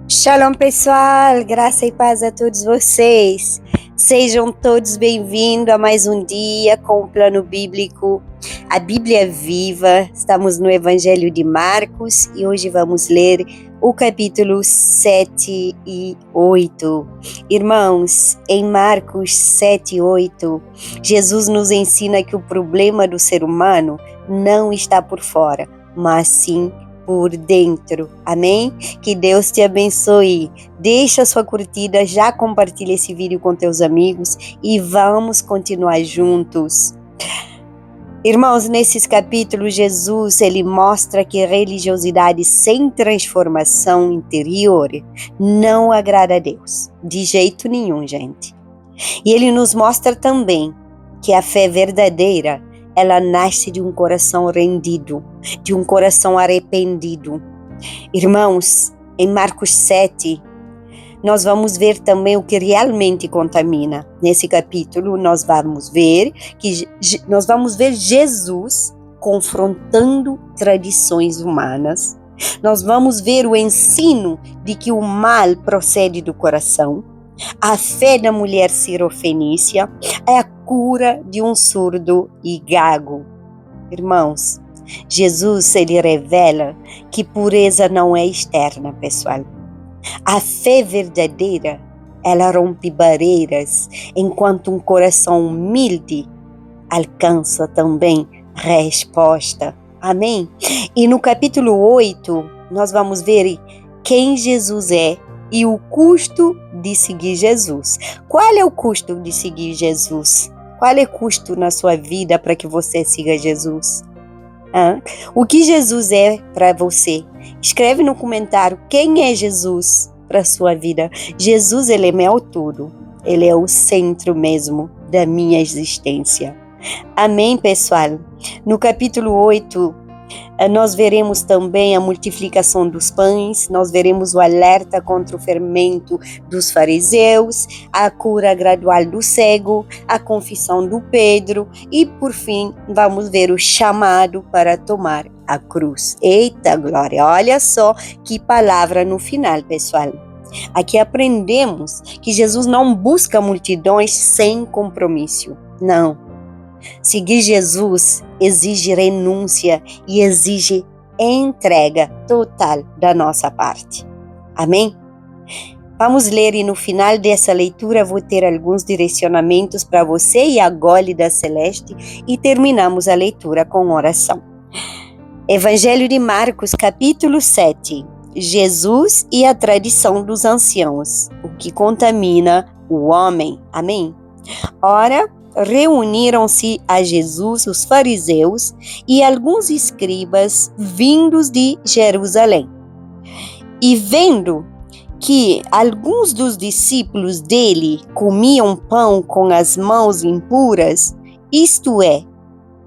Shalom, pessoal, graça e paz a todos vocês. Sejam todos bem-vindos a mais um dia com o plano bíblico. A Bíblia é viva, estamos no Evangelho de Marcos e hoje vamos ler o capítulo 7 e 8. Irmãos, em Marcos 7 e 8, Jesus nos ensina que o problema do ser humano não está por fora, mas sim por dentro, amém? Que Deus te abençoe. Deixa sua curtida, já compartilha esse vídeo com teus amigos e vamos continuar juntos. Irmãos, nesses capítulos, Jesus, ele mostra que religiosidade sem transformação interior não agrada a Deus, de jeito nenhum, gente. E ele nos mostra também que a fé verdadeira, ela nasce de um coração rendido, de um coração arrependido. Irmãos, em Marcos 7, nós vamos ver também o que realmente contamina. Nesse capítulo, nós vamos ver Jesus confrontando tradições humanas. Nós vamos ver o ensino de que o mal procede do coração. A fé da mulher sirofenícia é a cura de um surdo e gago. Irmãos, Jesus, ele revela que pureza não é externa, pessoal. A fé verdadeira, ela rompe barreiras, enquanto um coração humilde alcança também resposta. Amém? E no capítulo 8, nós vamos ver quem Jesus é e o custo de seguir Jesus. Qual é o custo de seguir Jesus? Qual é o custo na sua vida para que você siga Jesus? O que Jesus é para você? Escreve no comentário quem é Jesus para a sua vida. Jesus, ele é meu tudo. Ele é o centro mesmo da minha existência. Amém, pessoal? No capítulo 8, nós veremos também a multiplicação dos pães, nós veremos o alerta contra o fermento dos fariseus, a cura gradual do cego, a confissão do Pedro e, por fim, vamos ver o chamado para tomar a cruz. Eita glória! Olha só que palavra no final, pessoal. Aqui aprendemos que Jesus não busca multidões sem compromisso. Não. Seguir Jesus exige renúncia e exige entrega total da nossa parte. Amém? Vamos ler e no final dessa leitura vou ter alguns direcionamentos para você e a Gólida Celeste e terminamos a leitura com oração. Evangelho de Marcos, capítulo 7. Jesus e a tradição dos anciãos, o que contamina o homem. Amém? Ora, reuniram-se a Jesus os fariseus e alguns escribas vindos de Jerusalém. E vendo que alguns dos discípulos dele comiam pão com as mãos impuras, isto é,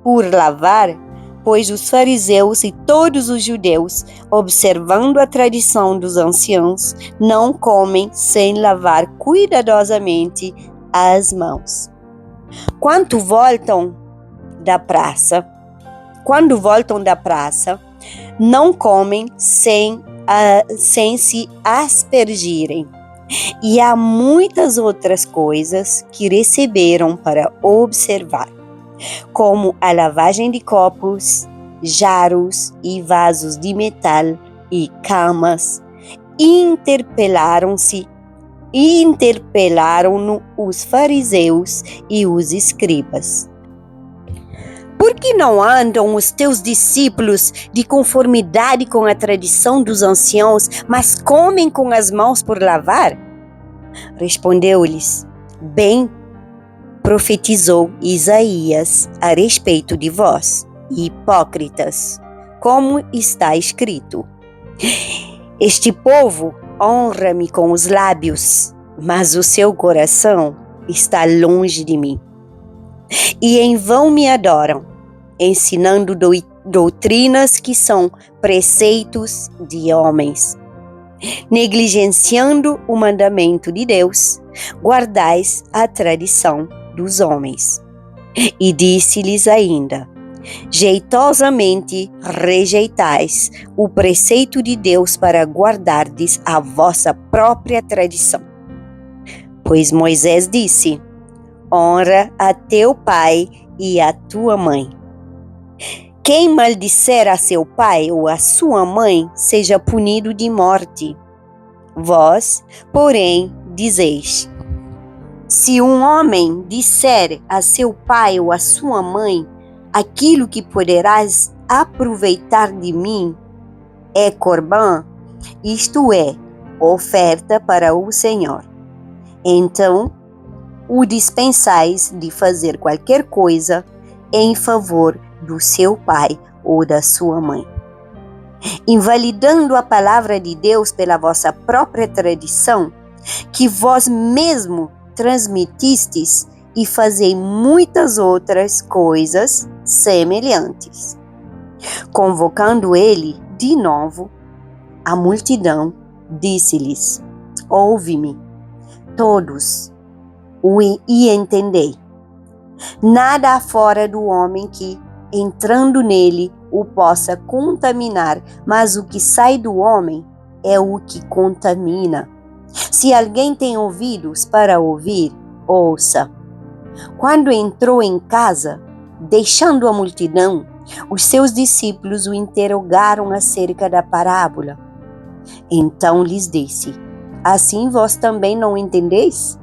por lavar, pois os fariseus e todos os judeus, observando a tradição dos anciãos, não comem sem lavar cuidadosamente as mãos. Quando voltam da praça, não comem sem se aspergirem. E há muitas outras coisas que receberam para observar, como a lavagem de copos, jarros e vasos de metal e camas. Interpelaram-no os fariseus e os escribas. Por que não andam os teus discípulos de conformidade com a tradição dos anciãos, mas comem com as mãos por lavar? Respondeu-lhes: bem profetizou Isaías a respeito de vós, hipócritas, como está escrito: este povo honra-me com os lábios, mas o seu coração está longe de mim. E em vão me adoram, ensinando doutrinas que são preceitos de homens. Negligenciando o mandamento de Deus, guardais a tradição dos homens. E disse-lhes ainda: Jeitosamente rejeitais o preceito de Deus para guardardes a vossa própria tradição. Pois Moisés disse: honra a teu pai e a tua mãe. Quem maldisser a seu pai ou a sua mãe, seja punido de morte. Vós, porém, dizeis: se um homem disser a seu pai ou a sua mãe, aquilo que poderás aproveitar de mim é corbã, isto é, oferta para o Senhor. Então, o dispensais de fazer qualquer coisa em favor do seu pai ou da sua mãe, invalidando a palavra de Deus pela vossa própria tradição, que vós mesmo transmitistes, e fazei muitas outras coisas semelhantes. Convocando ele de novo a multidão, disse-lhes: ouve-me, todos, e entendei. Nada há fora do homem que, entrando nele, o possa contaminar, mas o que sai do homem é o que contamina. Se alguém tem ouvidos para ouvir, ouça. Quando entrou em casa, deixando a multidão, os seus discípulos o interrogaram acerca da parábola. Então lhes disse: assim vós também não entendeis?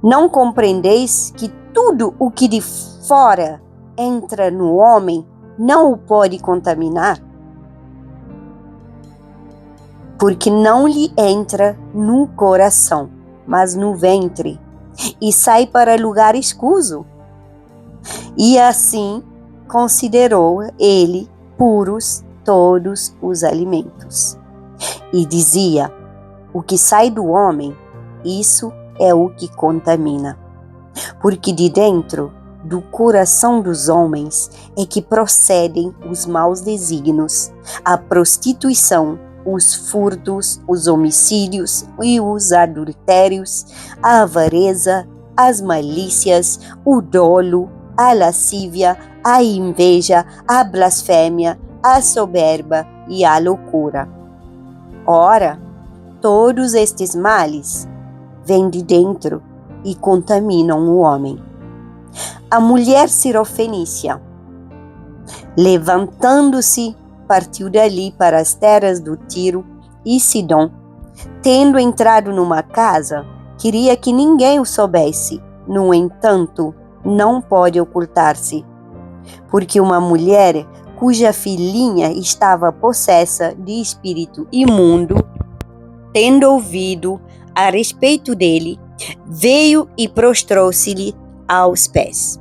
Não compreendeis que tudo o que de fora entra no homem não o pode contaminar? Porque não lhe entra no coração, mas no ventre, e sai para lugar escuso. E assim considerou ele puros todos os alimentos. E dizia: o que sai do homem, isso é o que contamina. Porque de dentro do coração dos homens é que procedem os maus desígnios, a prostituição, os furtos, os homicídios e os adultérios, a avareza, as malícias, o dolo, a lascívia, a inveja, a blasfêmia, a soberba e a loucura. Ora, todos estes males vêm de dentro e contaminam o homem. A mulher sirofenícia, levantando-se, partiu dali para as terras do Tiro e Sidom. Tendo entrado numa casa, queria que ninguém o soubesse. No entanto, não pode ocultar-se, porque uma mulher cuja filhinha estava possessa de espírito imundo, tendo ouvido a respeito dele, veio e prostrou-se-lhe aos pés.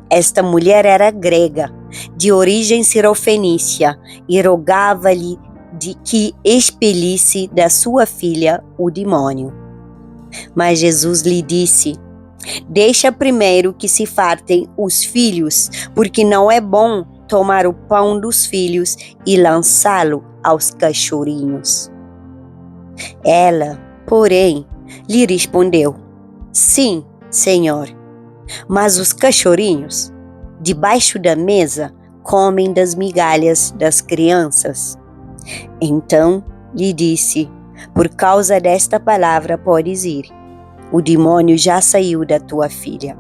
Esta mulher era grega, de origem sirofenícia, e rogava-lhe de que expelisse da sua filha o demônio. Mas Jesus lhe disse: deixa primeiro que se fartem os filhos, porque não é bom tomar o pão dos filhos e lançá-lo aos cachorrinhos. Ela, porém, lhe respondeu: sim, Senhor, mas os cachorrinhos, debaixo da mesa, comem das migalhas das crianças. Então lhe disse: por causa desta palavra podes ir, o demônio já saiu da tua filha.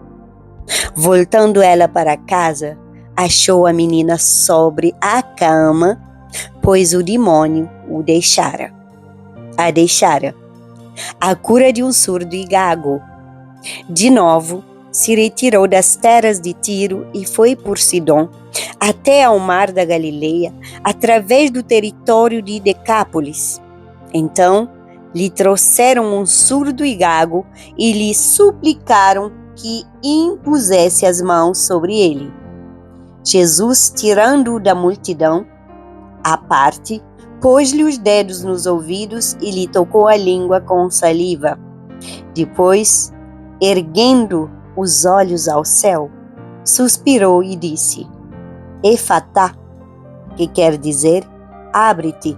Voltando ela para casa, achou a menina sobre a cama, pois o demônio a deixara. A cura de um surdo e gago. De novo, se retirou das terras de Tiro e foi por Sidom, até ao mar da Galileia, através do território de Decápolis. Então, lhe trouxeram um surdo e gago e lhe suplicaram que impusesse as mãos sobre ele. Jesus, tirando-o da multidão, à parte, pôs-lhe os dedos nos ouvidos e lhe tocou a língua com saliva. Depois, erguendo os olhos ao céu, suspirou e disse: Efatá, que quer dizer, abre-te.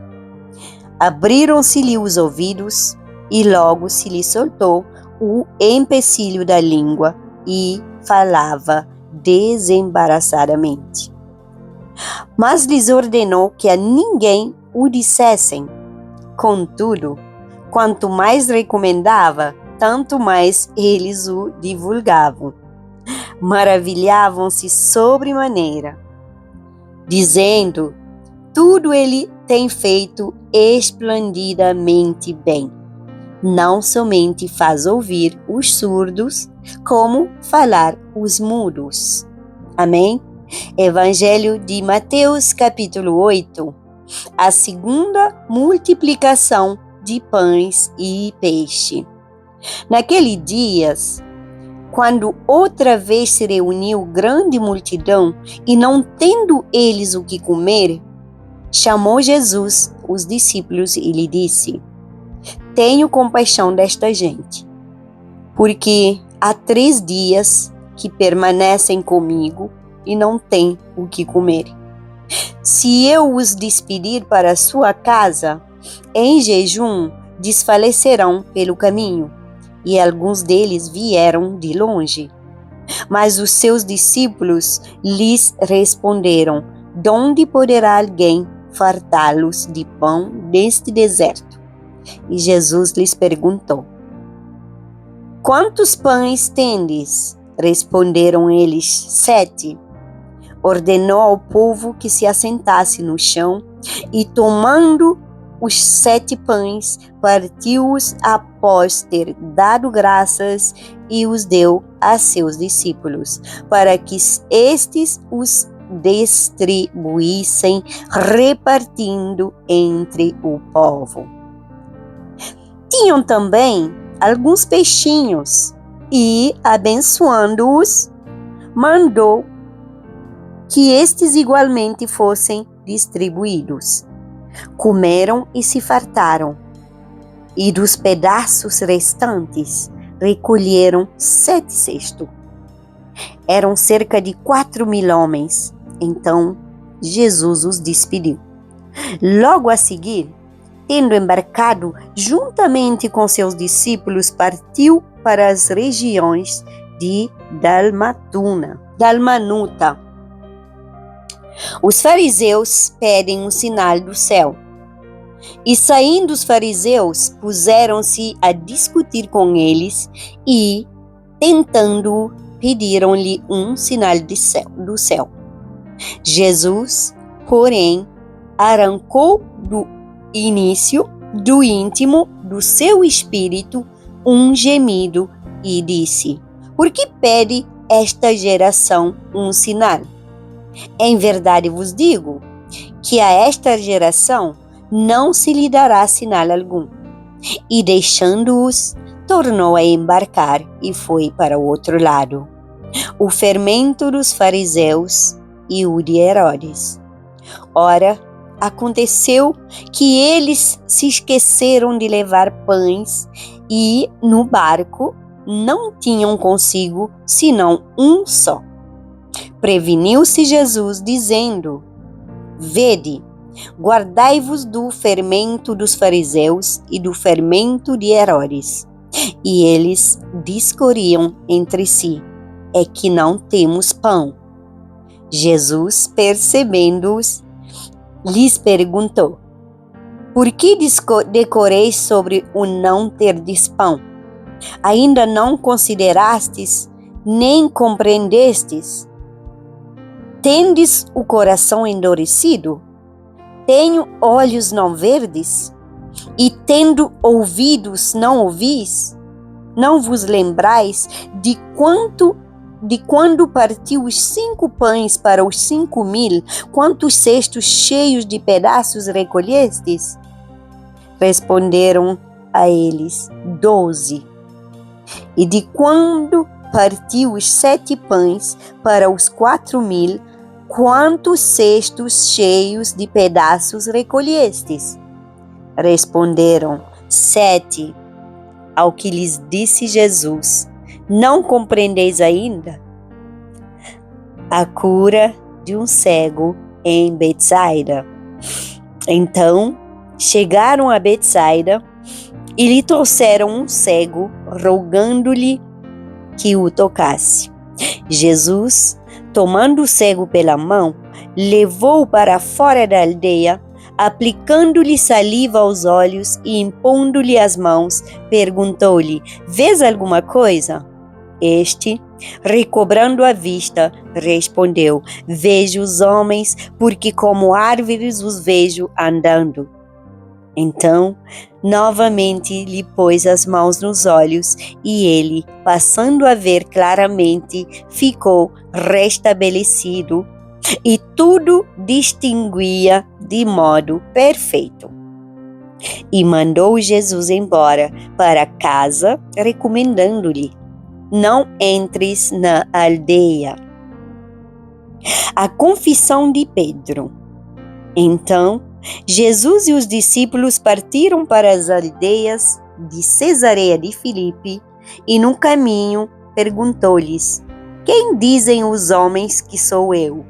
Abriram-se-lhe os ouvidos e logo se lhe soltou o empecilho da língua e falava desembaraçadamente. Mas lhes ordenou que a ninguém o dissessem. Contudo, quanto mais recomendava, tanto mais eles o divulgavam. Maravilhavam-se sobremaneira, dizendo: tudo ele tem feito esplendidamente bem. Não somente faz ouvir os surdos, como falar os mudos. Amém? Evangelho de Mateus, capítulo 8. A segunda multiplicação de pães e peixe. Naqueles dias, quando outra vez se reuniu grande multidão, e não tendo eles o que comer, chamou Jesus os discípulos e lhe disse: tenho compaixão desta gente, porque há 3 dias que permanecem comigo e não têm o que comer. Se eu os despedir para a sua casa, em jejum, desfalecerão pelo caminho. E alguns deles vieram de longe. Mas os seus discípulos lhes responderam: de onde poderá alguém fartá-los de pão neste deserto? E Jesus lhes perguntou: quantos pães tendes? Responderam eles: 7. Ordenou ao povo que se assentasse no chão, e tomando os 7 pães, partiu-os após ter dado graças, e os deu a seus discípulos, para que estes os distribuíssem, repartindo entre o povo. Tinham também alguns peixinhos, e, abençoando-os, mandou que estes igualmente fossem distribuídos. Comeram e se fartaram, e dos pedaços restantes recolheram 7 cestos. Eram cerca de 4.000 homens. Então Jesus os despediu. Logo a seguir, tendo embarcado juntamente com seus discípulos, partiu para as regiões de Dalmanuta. Os fariseus pedem um sinal do céu. E saindo os fariseus, puseram-se a discutir com eles e, tentando, pediram-lhe um sinal do céu. Jesus, porém, arrancou do íntimo do seu espírito um gemido e disse: por que pede esta geração um sinal? Em verdade vos digo que a esta geração não se lhe dará sinal algum. E deixando-os, tornou a embarcar e foi para o outro lado. O fermento dos fariseus e o de Herodes. Ora, aconteceu que eles se esqueceram de levar pães e, no barco, não tinham consigo senão um só. Preveniu-se Jesus, dizendo: vede, guardai-vos do fermento dos fariseus e do fermento de Herodes. E eles discorriam entre si: é que não temos pão. Jesus, percebendo-os, lhes perguntou: por que decoreis sobre o não terdes pão? Ainda não considerastes, nem compreendestes? Tendes o coração endurecido? Tenho olhos não verdes? E tendo ouvidos não ouvis? Não vos lembrais de quando partiu os 5 pães para os 5.000, quantos cestos cheios de pedaços recolhestes? Responderam a eles: 12. E de quando partiu os 7 pães para os 4.000, quantos cestos cheios de pedaços recolhestes? Responderam: 7. Ao que lhes disse Jesus: não compreendeis ainda? A cura de um cego em Betsaida. Então chegaram a Betsaida e lhe trouxeram um cego, rogando-lhe que o tocasse. Jesus, tomando o cego pela mão, levou-o para fora da aldeia, aplicando-lhe saliva aos olhos e impondo-lhe as mãos, perguntou-lhe: "Vês alguma coisa?" Este, recobrando a vista, respondeu: "Vejo os homens, porque como árvores os vejo andando." Então, novamente lhe pôs as mãos nos olhos e ele, passando a ver claramente, ficou restabelecido e tudo distinguia de modo perfeito. E mandou Jesus embora para casa, recomendando-lhe: "Não entres na aldeia." A confissão de Pedro. Então, Jesus e os discípulos partiram para as aldeias de Cesareia de Filipe e no caminho perguntou-lhes: "Quem dizem os homens que sou eu?"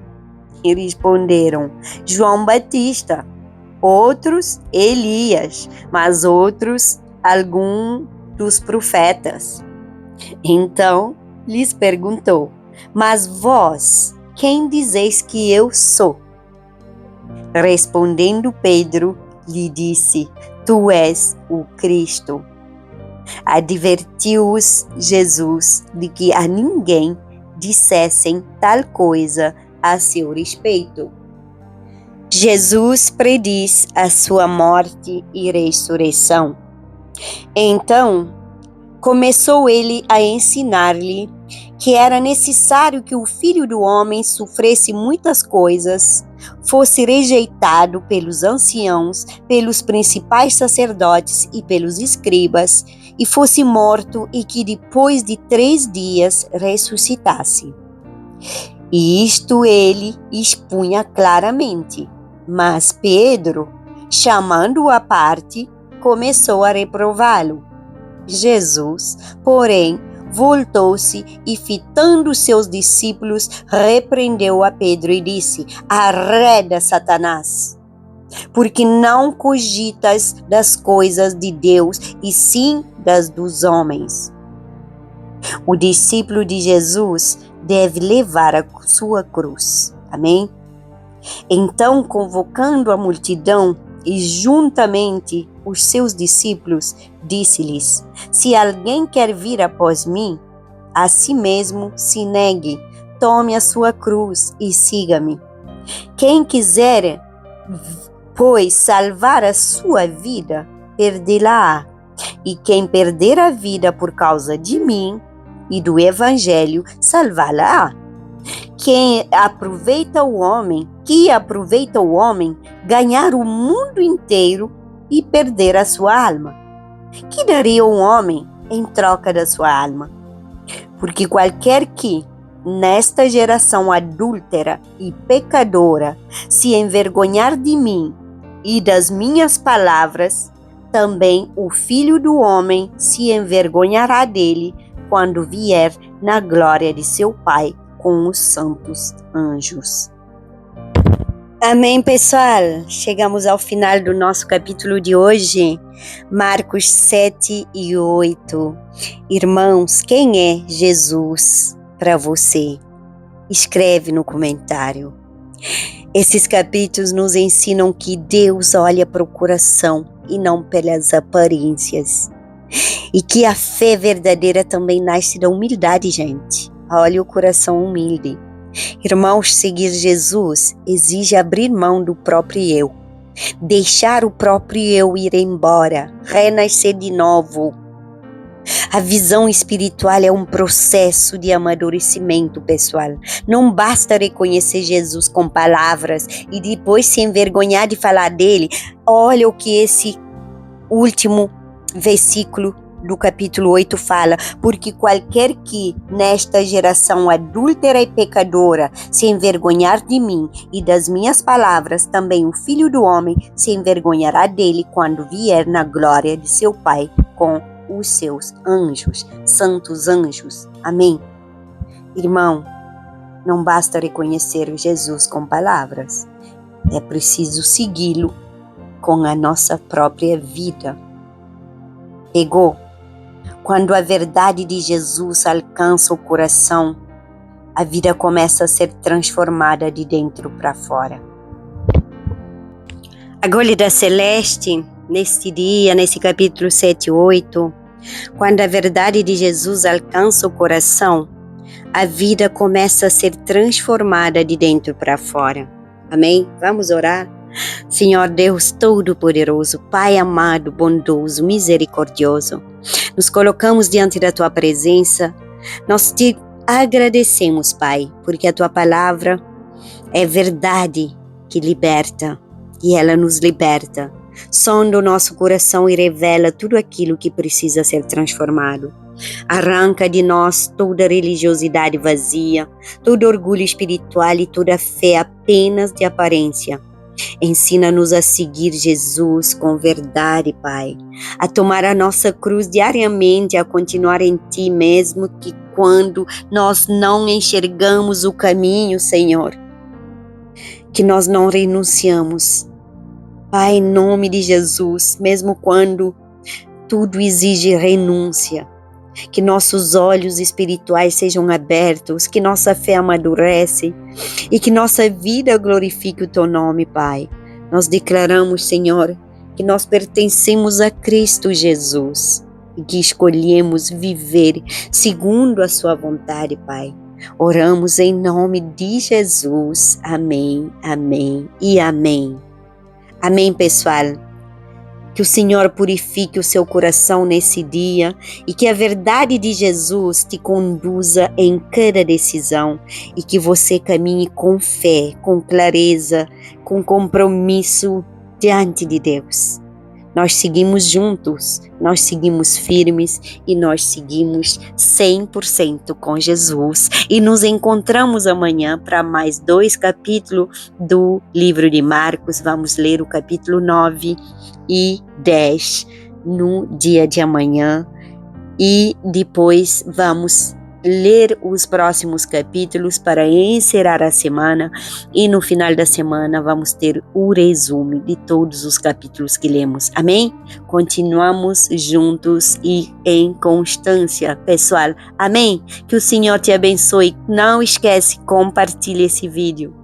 E responderam: "João Batista, outros Elias, mas outros algum dos profetas." Então lhes perguntou: "Mas vós, quem dizeis que eu sou?" Respondendo Pedro, lhe disse: "Tu és o Cristo." Advertiu-os Jesus de que a ninguém dissessem tal coisa a seu respeito. Jesus prediz a sua morte e ressurreição. Então, começou ele a ensinar-lhe que era necessário que o Filho do Homem sofresse muitas coisas, fosse rejeitado pelos anciãos, pelos principais sacerdotes e pelos escribas, e fosse morto e que depois de 3 dias ressuscitasse. E isto ele expunha claramente. Mas Pedro, chamando-o à parte, começou a reprová-lo. Jesus, porém, voltou-se e, fitando seus discípulos, repreendeu a Pedro e disse: "Arreda, Satanás, porque não cogitas das coisas de Deus, e sim das dos homens." O discípulo de Jesus deve levar a sua cruz. Amém? Então, convocando a multidão e juntamente os seus discípulos, disse-lhes: "Se alguém quer vir após mim, a si mesmo se negue, tome a sua cruz e siga-me. Quem quiser, pois, salvar a sua vida, perdê-la-á. E quem perder a vida por causa de mim e do Evangelho, salvá-la-á. Que aproveita o homem ganhar o mundo inteiro e perder a sua alma? Que daria um homem em troca da sua alma? Porque qualquer que, nesta geração adúltera e pecadora, se envergonhar de mim e das minhas palavras, também o Filho do Homem se envergonhará dele quando vier na glória de seu Pai com os santos anjos." Amém, pessoal? Chegamos ao final do nosso capítulo de hoje, Marcos 7 e 8. Irmãos, quem é Jesus para você? Escreve no comentário. Esses capítulos nos ensinam que Deus olha para o coração e não pelas aparências. E que a fé verdadeira também nasce da humildade, gente. Olha o coração humilde. Irmãos, seguir Jesus exige abrir mão do próprio eu, deixar o próprio eu ir embora, renascer de novo. A visão espiritual é um processo de amadurecimento, pessoal. Não basta reconhecer Jesus com palavras e depois se envergonhar de falar dele. Olha o que esse último versículo do capítulo 8 fala: "Porque qualquer que nesta geração adúltera e pecadora se envergonhar de mim e das minhas palavras, também o Filho do Homem se envergonhará dele quando vier na glória de seu Pai com os seus anjos, santos anjos." Amém? Irmão, não basta reconhecer Jesus com palavras, é preciso segui-lo com a nossa própria vida. Pegou? Quando a verdade de Jesus alcança o coração, a vida começa a ser transformada de dentro para fora. A Gólida Celeste, neste dia, nesse capítulo 7 e 8, quando a verdade de Jesus alcança o coração, a vida começa a ser transformada de dentro para fora. Amém? Vamos orar? Senhor Deus Todo-Poderoso, Pai amado, bondoso, misericordioso, nos colocamos diante da Tua presença. Nós te agradecemos, Pai, porque a Tua palavra é verdade que liberta e ela nos liberta. Sonda o nosso coração e revela tudo aquilo que precisa ser transformado. Arranca de nós toda religiosidade vazia, todo orgulho espiritual e toda fé apenas de aparência. Ensina-nos a seguir Jesus com verdade, Pai, a tomar a nossa cruz diariamente, a continuar em Ti mesmo que quando nós não enxergamos o caminho, Senhor, que nós não renunciamos. Pai, em nome de Jesus, mesmo quando tudo exige renúncia, que nossos olhos espirituais sejam abertos, que nossa fé amadurece e que nossa vida glorifique o Teu nome, Pai. Nós declaramos, Senhor, que nós pertencemos a Cristo Jesus e que escolhemos viver segundo a Sua vontade, Pai. Oramos em nome de Jesus. Amém, amém e amém. Amém, pessoal. Que o Senhor purifique o seu coração nesse dia e que a verdade de Jesus te conduza em cada decisão e que você caminhe com fé, com clareza, com compromisso diante de Deus. Nós seguimos juntos, nós seguimos firmes e nós seguimos 100% com Jesus. E nos encontramos amanhã para mais 2 capítulos do livro de Marcos. Vamos ler o capítulo 9 e 10 no dia de amanhã. E depois vamos ler os próximos capítulos para encerrar a semana e no final da semana vamos ter o resumo de todos os capítulos que lemos. Amém? Continuamos juntos e em constância, pessoal. Amém? Que o Senhor te abençoe. Não esquece, compartilhe esse vídeo.